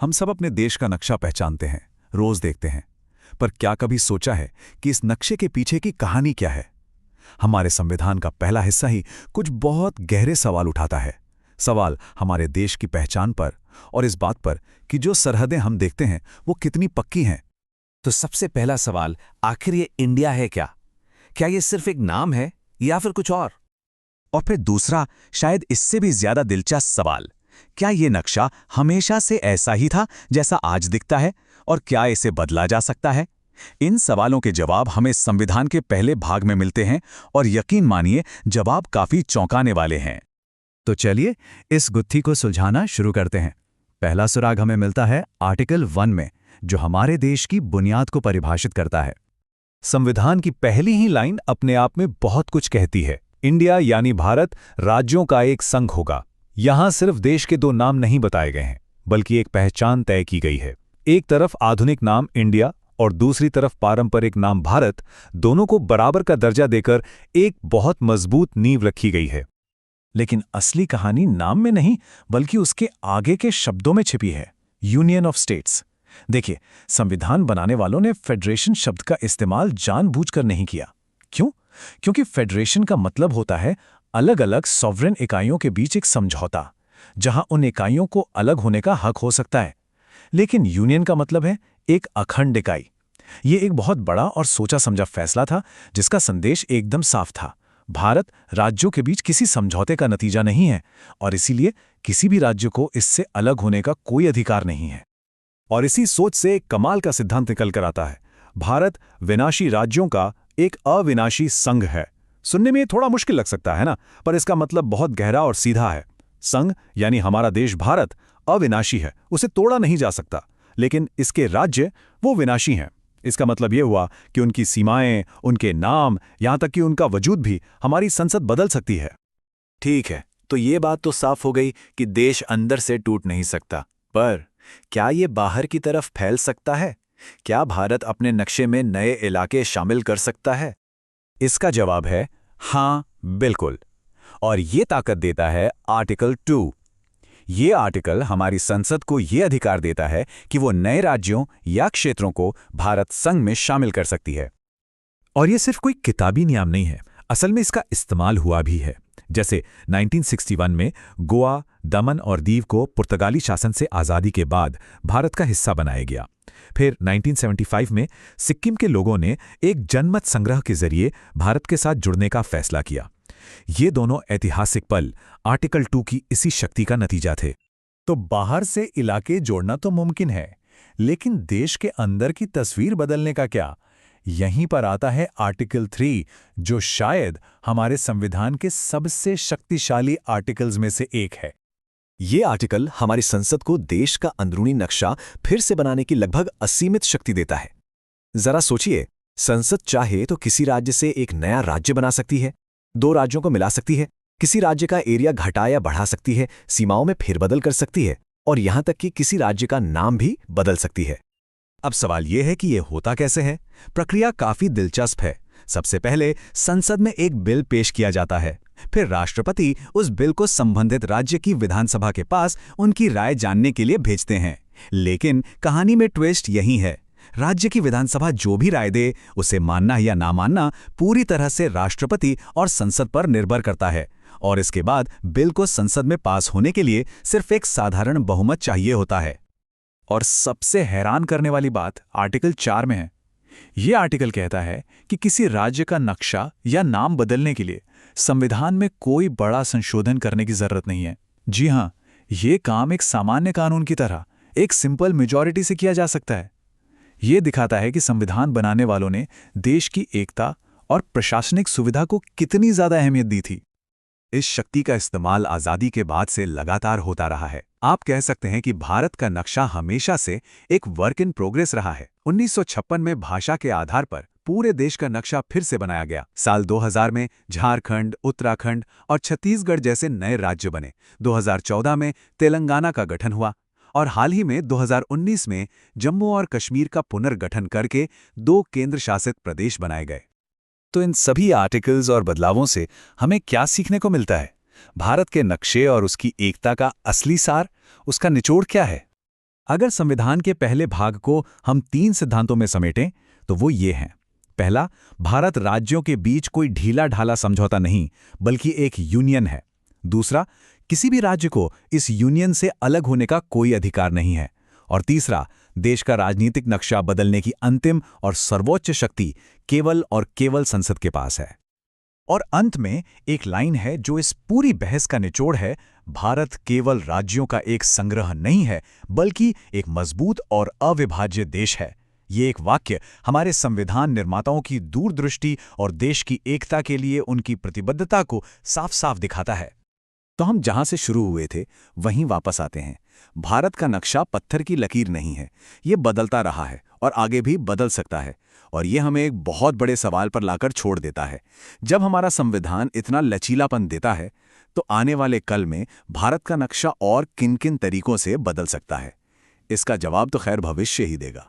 हम सब अपने देश का नक्शा पहचानते हैं, रोज देखते हैं। पर क्या कभी सोचा है कि इस नक्शे के पीछे की कहानी क्या है? हमारे संविधान का पहला हिस्सा ही कुछ बहुत गहरे सवाल उठाता है। सवाल हमारे देश की पहचान पर और इस बात पर कि जो सरहदें हम देखते हैं वो कितनी पक्की हैं। तो सबसे पहला सवाल, आखिर ये इंडिया है क्या? क्या ये सिर्फ एक नाम है या फिर कुछ और? और फिर दूसरा, शायद इससे भी ज्यादा दिलचस्प सवाल, क्या ये नक्शा हमेशा से ऐसा ही था जैसा आज दिखता है, और क्या इसे बदला जा सकता है? इन सवालों के जवाब हमें संविधान के पहले भाग में मिलते हैं, और यकीन मानिए जवाब काफी चौंकाने वाले हैं। तो चलिए इस गुत्थी को सुलझाना शुरू करते हैं। पहला सुराग हमें मिलता है आर्टिकल 1 में, जो हमारे देश की बुनियाद को परिभाषित करता है। संविधान की पहली ही लाइन अपने आप में बहुत कुछ कहती है। इंडिया यानी भारत राज्यों का एक संघ होगा। यहां सिर्फ देश के 2 नाम नहीं बताए गए हैं, बल्कि एक पहचान तय की गई है। एक तरफ आधुनिक नाम इंडिया और दूसरी तरफ पारंपरिक नाम भारत, दोनों को बराबर का दर्जा देकर एक बहुत मजबूत नींव रखी गई है। लेकिन असली कहानी नाम में नहीं, बल्कि उसके आगे के शब्दों में छिपी है। Union of states. देखिए, संविधान बनाने वालों ने फेडरेशन शब्द का इस्तेमाल जानबूझकर नहीं किया। क्यों? क्योंकि फेडरेशन का मतलब होता है अलग-अलग सॉवरेन इकाइयों के बीच एक समझौता, जहां उन इकाइयों को अलग होने का हक हो सकता है। लेकिन यूनियन का मतलब है एक अखंड इकाई। ये एक बहुत बड़ा और सोचा समझा फैसला था, जिसका संदेश एकदम साफ था। भारत राज्यों के बीच किसी समझौते का नतीजा नहीं है, और इसीलिए किसी भी राज्य को इससे अलग होने का कोई अधिकार नहीं है। और इसी सोच से एक कमाल का सिद्धांत निकल कर आता है। भारत विनाशी राज्यों का एक अविनाशी संघ है। सुनने में ये थोड़ा मुश्किल लग सकता है ना, पर इसका मतलब बहुत गहरा और सीधा है। संघ यानी हमारा देश भारत अविनाशी है, उसे तोड़ा नहीं जा सकता। लेकिन इसके राज्य वो विनाशी हैं। इसका मतलब ये हुआ कि उनकी सीमाएं, उनके नाम, यहां तक कि उनका वजूद भी हमारी संसद बदल सकती है। ठीक है, तो ये बात तो साफ हो गई कि देश अंदर से टूट नहीं सकता, पर क्या ये बाहर की तरफ फैल सकता है? क्या भारत अपने नक्शे में नए इलाके शामिल कर सकता है? इसका जवाब है हाँ, बिल्कुल। और ये ताकत देता है आर्टिकल 2। ये आर्टिकल हमारी संसद को ये अधिकार देता है कि वो नए राज्यों या क्षेत्रों को भारत संघ में शामिल कर सकती है। और ये सिर्फ कोई किताबी नियम नहीं है, असल में इसका इस्तेमाल हुआ भी है। जैसे 1961 में गोवा, दमन और दीव को पुर्तगाली शासन से आज़ादी के बाद भारत का हिस्सा बनाया गया। फिर 1975 में सिक्किम के लोगों ने एक जनमत संग्रह के जरिए भारत के साथ जुड़ने का फैसला किया। ये दोनों ऐतिहासिक पल आर्टिकल 2 की इसी शक्ति का नतीजा थे। तो बाहर से इलाके जोड़ना तो मुमकिन है, लेकिन देश के अंदर की तस्वीर बदलने का क्या? यहीं पर आता है आर्टिकल 3, जो शायद हमारे संविधान के सबसे शक्तिशाली आर्टिकल्स में से एक है। ये आर्टिकल हमारी संसद को देश का अंदरूनी नक्शा फिर से बनाने की लगभग असीमित शक्ति देता है। जरा सोचिए, संसद चाहे तो किसी राज्य से एक नया राज्य बना सकती है, 2 राज्यों को मिला सकती है, किसी राज्य का एरिया घटा या बढ़ा सकती है, सीमाओं में फेरबदल कर सकती है, और यहां तक कि किसी राज्य का नाम भी बदल सकती है। अब सवाल यह है कि यह होता कैसे है? प्रक्रिया काफी दिलचस्प है। सबसे पहले संसद में एक बिल पेश किया जाता है, फिर राष्ट्रपति उस बिल को संबंधित राज्य की विधानसभा के पास उनकी राय जानने के लिए भेजते हैं। लेकिन कहानी में ट्विस्ट यही है, राज्य की विधानसभा जो भी राय दे, उसे मानना या ना मानना पूरी तरह से राष्ट्रपति और संसद पर निर्भर करता है। और इसके बाद बिल को संसद में पास होने के लिए सिर्फ एक साधारण बहुमत चाहिए होता है। और सबसे हैरान करने वाली बात आर्टिकल 4 में है। यह आर्टिकल कहता है कि किसी राज्य का नक्शा या नाम बदलने के लिए संविधान में कोई बड़ा संशोधन करने की जरूरत नहीं है। जी हां, यह काम एक सामान्य कानून की तरह एक सिंपल मेजॉरिटी से किया जा सकता है। यह दिखाता है कि संविधान बनाने वालों ने देश की एकता और प्रशासनिक सुविधा को कितनी ज्यादा अहमियत दी थी। इस शक्ति का इस्तेमाल आज़ादी के बाद से लगातार होता रहा है। आप कह सकते हैं कि भारत का नक्शा हमेशा से एक वर्क इन प्रोग्रेस रहा है। 1956 में भाषा के आधार पर पूरे देश का नक्शा फिर से बनाया गया। साल 2000 में झारखंड, उत्तराखंड और छत्तीसगढ़ जैसे नए राज्य बने। 2014 में तेलंगाना का गठन हुआ, और हाल ही में 2019 में जम्मू और कश्मीर का पुनर्गठन करके 2 केंद्र शासित प्रदेश बनाए गए। तो इन सभी आर्टिकल्स और बदलावों से हमें क्या सीखने को मिलता है? भारत के नक्शे और उसकी एकता का असली सार, उसका निचोड़ क्या है? अगर संविधान के पहले भाग को हम 3 सिद्धांतों में समेटें तो वो ये हैं। पहला, भारत राज्यों के बीच कोई ढीला ढाला समझौता नहीं, बल्कि एक यूनियन है। दूसरा, किसी भी राज्य को इस यूनियन से अलग होने का कोई अधिकार नहीं है। और तीसरा, देश का राजनीतिक नक्शा बदलने की अंतिम और सर्वोच्च शक्ति केवल और केवल संसद के पास है। और अंत में एक लाइन है जो इस पूरी बहस का निचोड़ है। भारत केवल राज्यों का एक संग्रह नहीं है, बल्कि एक मजबूत और अविभाज्य देश है। ये एक वाक्य हमारे संविधान निर्माताओं की दूरदृष्टि और देश की एकता के लिए उनकी प्रतिबद्धता को साफ साफ दिखाता है। तो हम जहां से शुरू हुए थे वहीं वापस आते हैं। भारत का नक्शा पत्थर की लकीर नहीं है, ये बदलता रहा है और आगे भी बदल सकता है। और ये हमें एक बहुत बड़े सवाल पर लाकर छोड़ देता है। जब हमारा संविधान इतना लचीलापन देता है, तो आने वाले कल में भारत का नक्शा और किन किन तरीकों से बदल सकता है? इसका जवाब तो खैर भविष्य ही देगा।